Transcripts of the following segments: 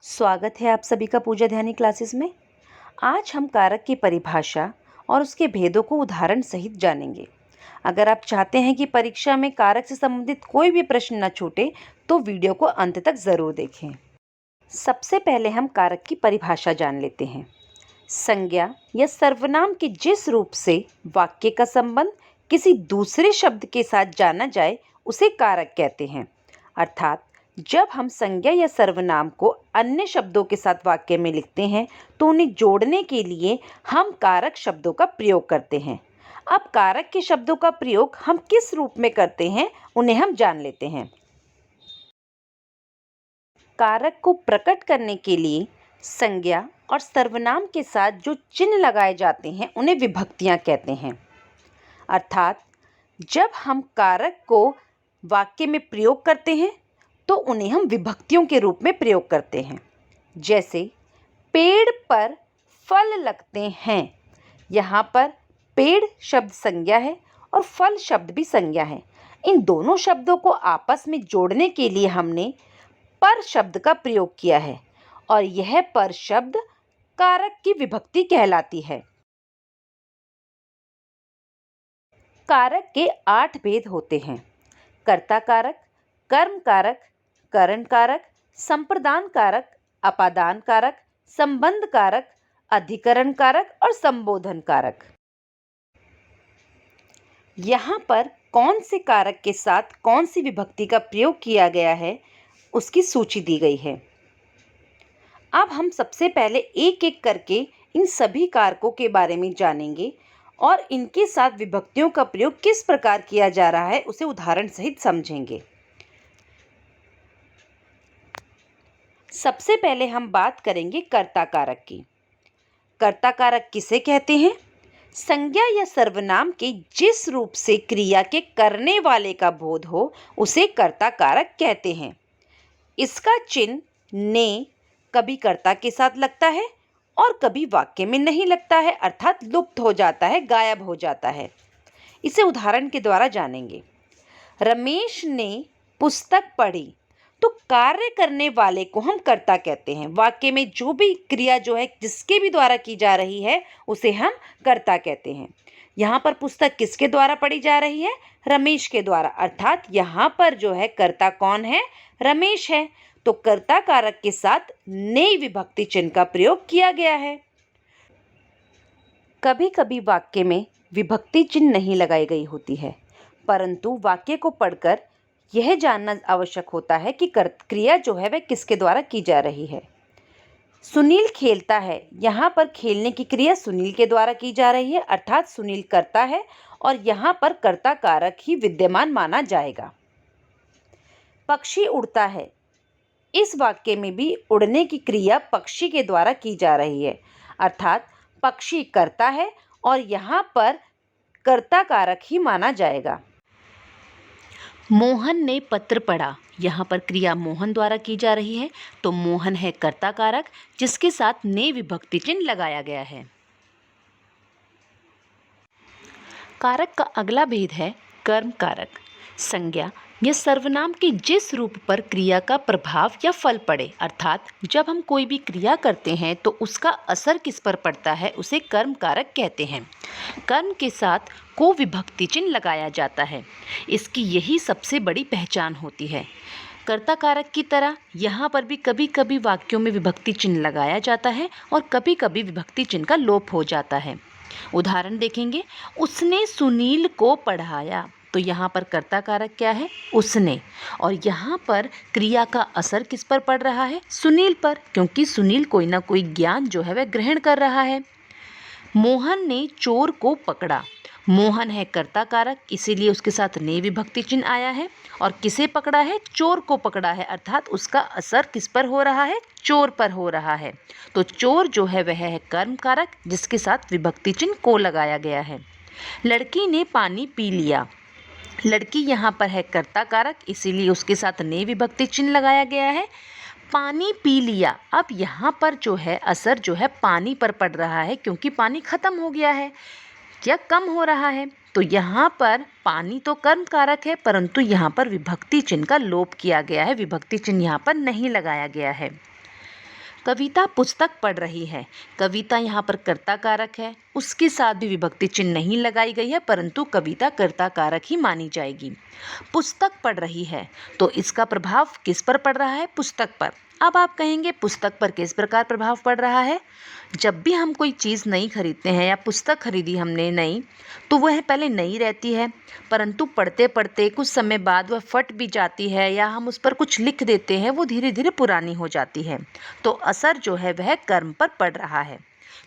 स्वागत है आप सभी का पूजा ध्यानी क्लासेस में। आज हम कारक की परिभाषा और उसके भेदों को उदाहरण सहित जानेंगे। अगर आप चाहते हैं कि परीक्षा में कारक से संबंधित कोई भी प्रश्न न छूटे तो वीडियो को अंत तक ज़रूर देखें। सबसे पहले हम कारक की परिभाषा जान लेते हैं। संज्ञा या सर्वनाम के जिस रूप से वाक्य का संबंध किसी दूसरे शब्द के साथ जाना जाए उसे कारक कहते हैं। अर्थात जब हम संज्ञा या सर्वनाम को अन्य शब्दों के साथ वाक्य में लिखते हैं तो उन्हें जोड़ने के लिए हम कारक शब्दों का प्रयोग करते हैं। अब कारक के शब्दों का प्रयोग हम किस रूप में करते हैं उन्हें हम जान लेते हैं। कारक को प्रकट करने के लिए संज्ञा और सर्वनाम के साथ जो चिन्ह लगाए जाते हैं उन्हें विभक्तियां कहते हैं। अर्थात जब हम कारक को वाक्य में प्रयोग करते हैं तो उन्हें हम विभक्तियों के रूप में प्रयोग करते हैं। जैसे पेड़ पर फल लगते हैं। यहाँ पर पेड़ शब्द संज्ञा है और फल शब्द भी संज्ञा है। इन दोनों शब्दों को आपस में जोड़ने के लिए हमने पर शब्द का प्रयोग किया है और यह पर शब्द कारक की विभक्ति कहलाती है। कारक के 8 भेद होते हैं। कर्ता कारक, कर्म कारक, करण कारक, संप्रदान कारक, अपादान कारक, संबंध कारक, अधिकरण कारक और संबोधन कारक। यहाँ पर कौन से कारक के साथ कौन सी विभक्ति का प्रयोग किया गया है उसकी सूची दी गई है। अब हम सबसे पहले एक एक करके इन सभी कारकों के बारे में जानेंगे और इनके साथ विभक्तियों का प्रयोग किस प्रकार किया जा रहा है उसे उदाहरण सहित समझेंगे। सबसे पहले हम बात करेंगे कर्ता कारक की। कर्ता कारक किसे कहते हैं? संज्ञा या सर्वनाम के जिस रूप से क्रिया के करने वाले का बोध हो उसे कर्ता कारक कहते हैं। इसका चिन्ह ने कभी कर्ता के साथ लगता है और कभी वाक्य में नहीं लगता है, अर्थात लुप्त हो जाता है, गायब हो जाता है। इसे उदाहरण के द्वारा जानेंगे। रमेश ने पुस्तक पढ़ी तो कार्य करने वाले को हम कर्ता कहते हैं। वाक्य में जो भी क्रिया जो है जिसके भी द्वारा की जा रही है उसे हम कर्ता कहते हैं। यहाँ पर पुस्तक किसके द्वारा पढ़ी जा रही है? रमेश के द्वारा, अर्थात यहाँ पर जो है कर्ता कौन है? रमेश है। तो कर्ता कारक के साथ ने विभक्ति चिन्ह का प्रयोग किया गया है। कभी कभी वाक्य में विभक्ति चिन्ह नहीं लगाई गई होती है, परंतु वाक्य को पढ़कर यह जानना आवश्यक होता है कि क्रिया जो है वह किसके द्वारा की जा रही है। सुनील खेलता है, यहाँ पर खेलने की क्रिया सुनील के द्वारा की जा रही है, अर्थात सुनील करता है और यहाँ पर कर्ता कारक ही विद्यमान माना जाएगा। पक्षी उड़ता है, इस वाक्य में भी उड़ने की क्रिया पक्षी के द्वारा की जा रही है, अर्थात पक्षी करता है और यहाँ पर कर्ता कारक ही माना जाएगा। मोहन ने पत्र पढ़ा, यहाँ पर क्रिया मोहन द्वारा की जा रही है तो मोहन है कर्ता कारक जिसके साथ ने विभक्ति चिन्ह लगाया गया है। कारक का अगला भेद है कर्म कारक। संज्ञा या सर्वनाम के जिस रूप पर क्रिया का प्रभाव या फल पड़े, अर्थात जब हम कोई भी क्रिया करते हैं तो उसका असर किस पर पड़ता है उसे कर्म कारक कहते हैं। कर्म के साथ को विभक्ति चिन्ह लगाया जाता है, इसकी यही सबसे बड़ी पहचान होती है। कर्ता कारक की तरह यहाँ पर भी कभी कभी वाक्यों में विभक्ति चिन्ह लगाया जाता है और कभी कभी विभक्ति चिन्ह का लोप हो जाता है। उदाहरण देखेंगे। उसने सुनील को पढ़ाया, तो यहाँ पर कर्ता कारक क्या है? उसने। और यहाँ पर क्रिया का असर किस पर पड़ रहा है? सुनील पर, क्योंकि सुनील कोई ना कोई ज्ञान जो है वह ग्रहण कर रहा है। मोहन ने चोर को पकड़ा, मोहन है कर्ता कारक इसीलिए उसके साथ ने विभक्ति चिन्ह आया है और किसे पकड़ा है? चोर को पकड़ा है, अर्थात उसका असर किस पर हो रहा है? चोर पर हो रहा है। तो चोर जो है वह है कर्म कारक जिसके साथ विभक्ति चिन्ह को लगाया गया है। लड़की ने पानी पी लिया, लड़की यहाँ पर है कर्ता कारक इसीलिए उसके साथ ने विभक्ति चिन्ह लगाया गया है। पानी पी लिया, अब यहाँ पर जो है असर जो है पानी पर पड़ रहा है क्योंकि पानी खत्म हो गया है या कम हो रहा है। तो यहाँ पर पानी तो कर्म कारक है परंतु यहाँ पर विभक्ति चिन्ह का लोप किया गया है, विभक्ति चिन्ह यहाँ पर नहीं लगाया गया है। कविता पुस्तक पढ़ रही है। कविता यहाँ पर कर्ता कारक है, उसके साथ भी विभक्ति चिन्ह नहीं लगाई गई है, परंतु कविता कर्ता कारक ही मानी जाएगी। पुस्तक पढ़ रही है, तो इसका प्रभाव किस पर पड़ रहा है? पुस्तक पर। अब आप कहेंगे पुस्तक पर किस प्रकार प्रभाव पड़ रहा है? जब भी हम कोई चीज़ नई खरीदते हैं या पुस्तक खरीदी हमने नई, तो वह पहले नई रहती है, परंतु पढ़ते पढ़ते कुछ समय बाद वह फट भी जाती है या हम उस पर कुछ लिख देते हैं, वो धीरे धीरे पुरानी हो जाती है। तो असर जो है वह कर्म पर पड़ रहा है।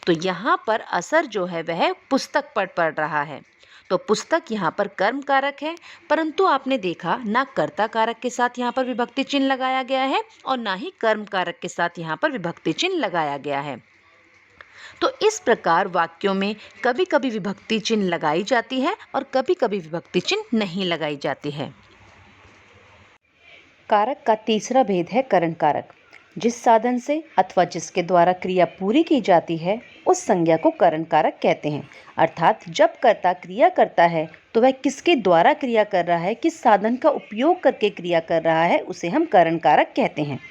तो यहाँ पर असर जो है वह पुस्तक पर पड़ रहा है। तो पुस्तक यहाँ पर कर्म कारक है, परंतु आपने देखा ना कर्ता कारक के साथ यहाँ पर विभक्ति चिन्ह लगाया गया है और ना ही कर्म कारक के साथ यहाँ पर विभक्ति चिन्ह लगाया गया है। तो इस प्रकार वाक्यों में कभी कभी विभक्ति चिन्ह लगाई जाती है और कभी कभी विभक्ति चिन्ह नहीं लगाई जाती है। कारक का तीसरा भेद है करण कारक। जिस साधन से अथवा जिसके द्वारा क्रिया पूरी की जाती है उस संज्ञा को करण कारक कहते हैं। अर्थात जब कर्ता क्रिया करता है तो वह किसके द्वारा क्रिया कर रहा है, किस साधन का उपयोग करके क्रिया कर रहा है, उसे हम करण कारक कहते हैं।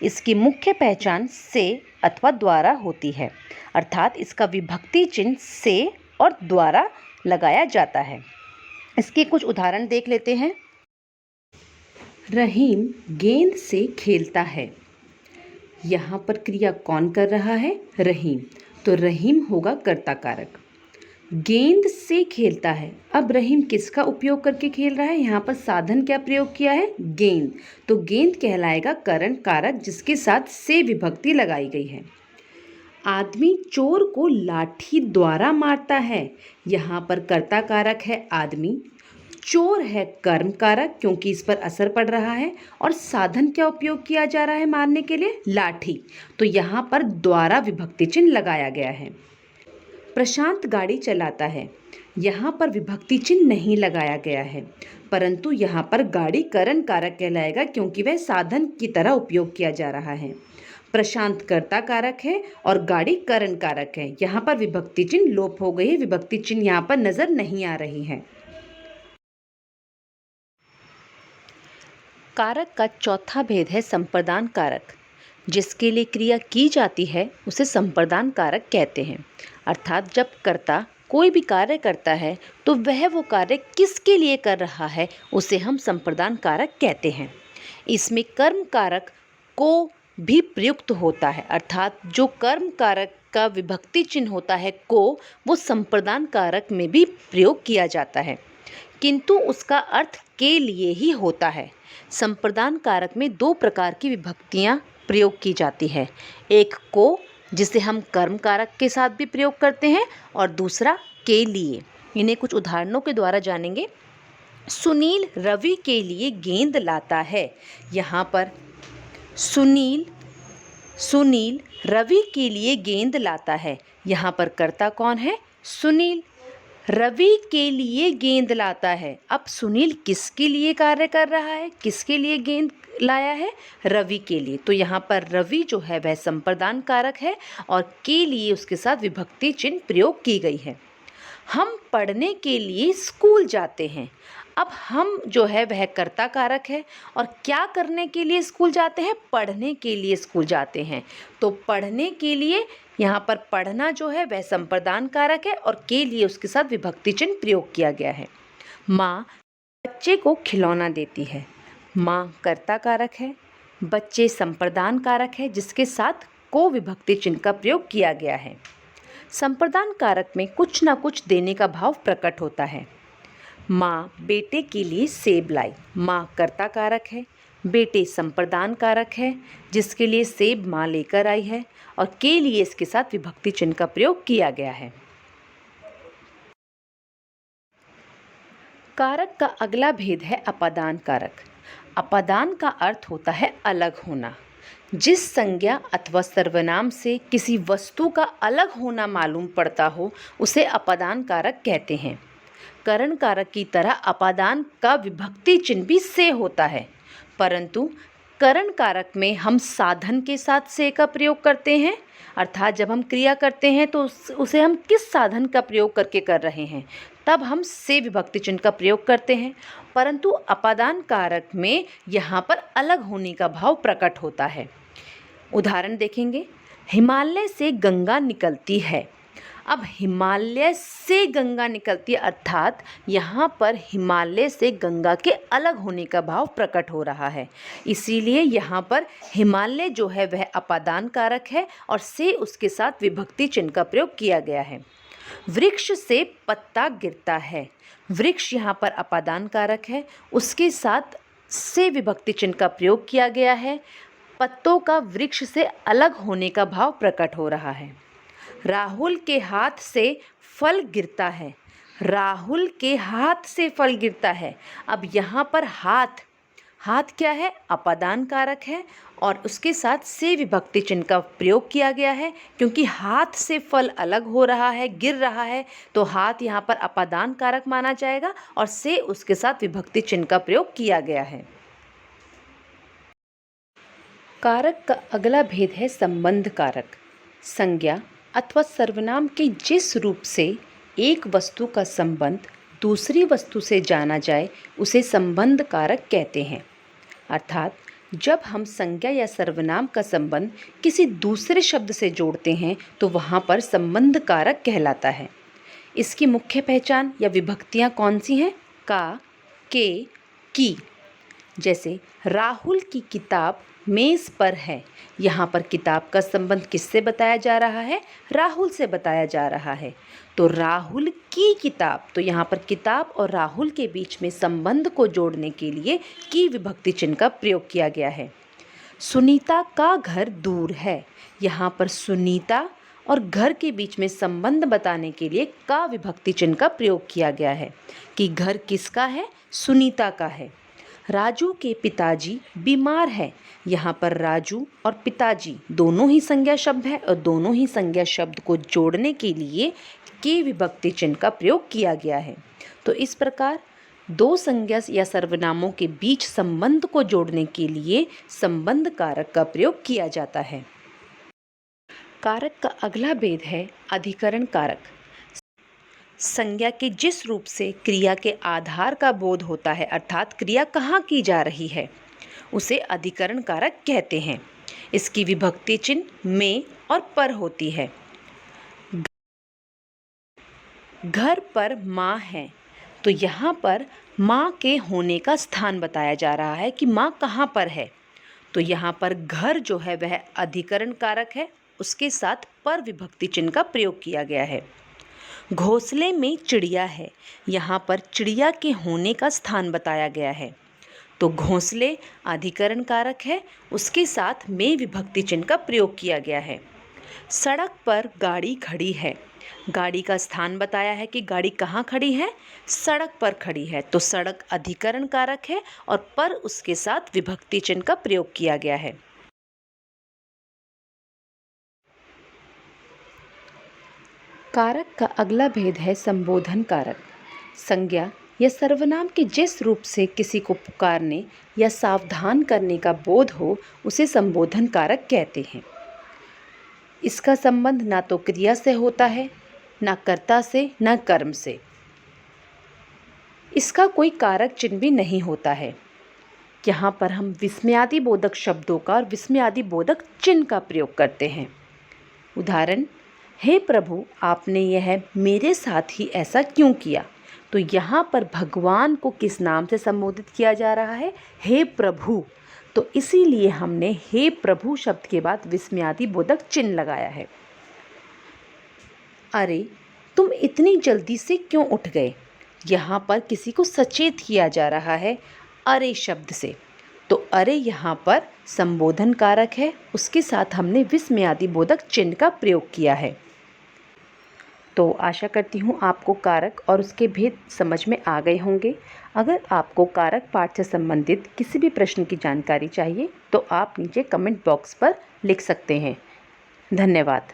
इसकी मुख्य पहचान से अथवा द्वारा होती है, अर्थात इसका विभक्ति चिन्ह से और द्वारा लगाया जाता है। इसके कुछ उदाहरण देख लेते हैं। रहीम गेंद से खेलता है। यहाँ पर क्रिया कौन कर रहा है? रहीम। तो रहीम होगा कर्ता कारक। गेंद से खेलता है। अब रहीम किसका उपयोग करके खेल रहा है? यहाँ पर साधन क्या प्रयोग किया है? गेंद। तो गेंद कहलाएगा करण कारक जिसके साथ से विभक्ति लगाई गई है। आदमी चोर को लाठी द्वारा मारता है। यहाँ पर कर्ता कारक है आदमी, चोर है कर्म कारक क्योंकि इस पर असर पड़ रहा है, और साधन क्या उपयोग किया जा रहा है मारने के लिए? लाठी। तो यहाँ पर द्वारा विभक्ति चिन्ह लगाया गया है। प्रशांत गाड़ी चलाता है। यहाँ पर विभक्ति चिन्ह नहीं लगाया गया है, परंतु यहाँ पर गाड़ी करण कारक कहलाएगा क्योंकि वह साधन की तरह उपयोग किया जा रहा है। प्रशांत कर्ता कारक है और गाड़ी करण कारक है। यहाँ पर विभक्ति चिन्ह लोप हो गई है, विभक्ति चिन्ह यहाँ पर नजर नहीं आ रही है। कारक का चौथा भेद है संप्रदान कारक। जिसके लिए क्रिया की जाती है उसे संप्रदान कारक कहते हैं। अर्थात जब कर्ता कोई भी कार्य करता है तो वह वो कार्य किसके लिए कर रहा है उसे हम संप्रदान कारक कहते हैं। इसमें कर्म कारक को भी प्रयुक्त होता है, अर्थात जो कर्म कारक का विभक्ति चिन्ह होता है को, वो संप्रदान कारक में भी प्रयोग किया जाता है, किंतु उसका अर्थ के लिए ही होता है। संप्रदान कारक में दो प्रकार की विभक्तियां प्रयोग की जाती है, एक को जिसे हम कर्म कारक के साथ भी प्रयोग करते हैं और दूसरा के लिए। इन्हें कुछ उदाहरणों के द्वारा जानेंगे। सुनील रवि के लिए गेंद लाता है। यहाँ पर सुनील रवि के लिए गेंद लाता है। यहाँ पर कर्ता कौन है? सुनील। रवि के लिए गेंद लाता है। अब सुनील किसके लिए कार्य कर रहा है, किसके लिए गेंद लाया है? रवि के लिए। तो यहाँ पर रवि जो है वह संप्रदान कारक है और के लिए उसके साथ विभक्ति चिन्ह प्रयोग की गई है। हम पढ़ने के लिए स्कूल जाते हैं। अब हम जो है वह कर्ता कारक है और क्या करने के लिए स्कूल जाते हैं? पढ़ने के लिए स्कूल जाते हैं। तो पढ़ने के लिए यहाँ पर पढ़ना जो है वह संप्रदान कारक है और के लिए उसके साथ विभक्ति चिन्ह प्रयोग किया गया है। माँ बच्चे को खिलौना देती है। माँ कर्ता कारक है, बच्चे संप्रदान कारक है जिसके साथ को विभक्ति चिन्ह का प्रयोग किया गया है। संप्रदान कारक में कुछ ना कुछ देने का भाव प्रकट होता है। माँ बेटे के लिए सेब लाई। माँ कर्ता कारक है, बेटे संप्रदान कारक है जिसके लिए सेब माँ लेकर आई है और के लिए इसके साथ विभक्ति चिन्ह का प्रयोग किया गया है। कारक का अगला भेद है अपादान कारक। अपादान का अर्थ होता है अलग होना। जिस संज्ञा अथवा सर्वनाम से किसी वस्तु का अलग होना मालूम पड़ता हो उसे अपादान कारक कहते हैं। करण कारक की तरह अपादान का विभक्ति चिन्ह भी से होता है, परंतु करण कारक में हम साधन के साथ से का प्रयोग करते हैं, अर्थात जब हम क्रिया करते हैं तो उसे हम किस साधन का प्रयोग करके कर रहे हैं तब हम से विभक्ति चिन्ह का प्रयोग करते हैं। परंतु अपादान कारक में यहाँ पर अलग होने का भाव प्रकट होता है। उदाहरण देखेंगे। हिमालय से गंगा निकलती है। अब हिमालय से गंगा निकलती है अर्थात यहाँ पर हिमालय से गंगा के अलग होने का भाव प्रकट हो रहा है, इसीलिए यहाँ पर हिमालय जो है वह अपादान कारक है और से उसके साथ विभक्ति चिन्ह का प्रयोग किया गया है। वृक्ष से पत्ता गिरता है, वृक्ष यहाँ पर अपादान कारक है, उसके साथ से विभक्ति चिन्ह का प्रयोग किया गया है। पत्तों का वृक्ष से अलग होने का भाव प्रकट हो रहा है। राहुल के हाथ से फल गिरता है, राहुल के हाथ से फल गिरता है। अब यहाँ पर हाथ क्या है, अपादान कारक है और उसके साथ से विभक्ति चिन्ह का प्रयोग किया गया है, क्योंकि हाथ से फल अलग हो रहा है, गिर रहा है, तो हाथ यहाँ पर अपादान कारक माना जाएगा और से उसके साथ विभक्ति चिन्ह का प्रयोग किया गया है। कारक का अगला भेद है संबंध कारक। संज्ञा अथवा सर्वनाम के जिस रूप से एक वस्तु का संबंध दूसरी वस्तु से जाना जाए उसे संबंध कारक कहते हैं। अर्थात जब हम संज्ञा या सर्वनाम का संबंध किसी दूसरे शब्द से जोड़ते हैं तो वहाँ पर संबंध कारक कहलाता है। इसकी मुख्य पहचान या विभक्तियाँ कौन सी हैं? का, के, की। जैसे राहुल की किताब मेज़ पर है, यहाँ पर किताब का संबंध किससे बताया जा रहा है? राहुल से बताया जा रहा है। तो राहुल की किताब, तो यहाँ पर किताब और राहुल के बीच में संबंध को जोड़ने के लिए की विभक्ति चिन्ह का प्रयोग किया गया है। सुनीता का घर दूर है, यहाँ पर सुनीता और घर के बीच में संबंध बताने के लिए का विभक्ति चिन्ह का प्रयोग किया गया है कि घर किसका है? सुनीता का है। राजू के पिताजी बीमार है, यहाँ पर राजू और पिताजी दोनों ही संज्ञा शब्द है और दोनों ही संज्ञा शब्द को जोड़ने के लिए के विभक्ति चिन्ह का प्रयोग किया गया है। तो इस प्रकार दो संज्ञा या सर्वनामों के बीच संबंध को जोड़ने के लिए संबंध कारक का प्रयोग किया जाता है। कारक का अगला भेद है अधिकरण कारक। संज्ञा के जिस रूप से क्रिया के आधार का बोध होता है अर्थात क्रिया कहाँ की जा रही है उसे अधिकरण कारक कहते हैं। इसकी विभक्ति चिन्ह में और पर होती है। घर पर माँ है, तो यहाँ पर माँ के होने का स्थान बताया जा रहा है कि माँ कहाँ पर है। तो यहाँ पर घर जो है वह अधिकरण कारक है, उसके साथ पर विभक्ति चिन्ह का प्रयोग किया गया है। घोंसले में चिड़िया है, यहाँ पर चिड़िया के होने का स्थान बताया गया है। तो घोंसले अधिकरण कारक है, उसके साथ में विभक्ति चिन्ह का प्रयोग किया गया है। सड़क पर गाड़ी खड़ी है, गाड़ी का स्थान बताया है कि गाड़ी कहाँ खड़ी है? सड़क पर खड़ी है, तो सड़क अधिकरण कारक है और पर उसके साथ विभक्ति चिन्ह का प्रयोग किया गया है। कारक का अगला भेद है संबोधन कारक। संज्ञा या सर्वनाम के जिस रूप से किसी को पुकारने या सावधान करने का बोध हो उसे संबोधन कारक कहते हैं। इसका संबंध ना तो क्रिया से होता है, ना कर्ता से, ना कर्म से। इसका कोई कारक चिन्ह भी नहीं होता है। यहाँ पर हम विस्मयादि बोधक शब्दों का और विस्मयादि बोधक चिन्ह का प्रयोग करते हैं। उदाहरण, हे प्रभु आपने यह मेरे साथ ही ऐसा क्यों किया? तो यहाँ पर भगवान को किस नाम से संबोधित किया जा रहा है? हे प्रभु। तो इसीलिए हमने हे प्रभु शब्द के बाद विस्मयादि बोधक चिन्ह लगाया है। अरे तुम इतनी जल्दी से क्यों उठ गए? यहाँ पर किसी को सचेत किया जा रहा है अरे शब्द से। तो अरे यहाँ पर संबोधन कारक है, उसके साथ हमने विस्मयादि बोधक चिन्ह का प्रयोग किया है। तो आशा करती हूँ आपको कारक और उसके भेद समझ में आ गए होंगे। अगर आपको कारक पाठ से संबंधित किसी भी प्रश्न की जानकारी चाहिए तो आप नीचे कमेंट बॉक्स पर लिख सकते हैं। धन्यवाद।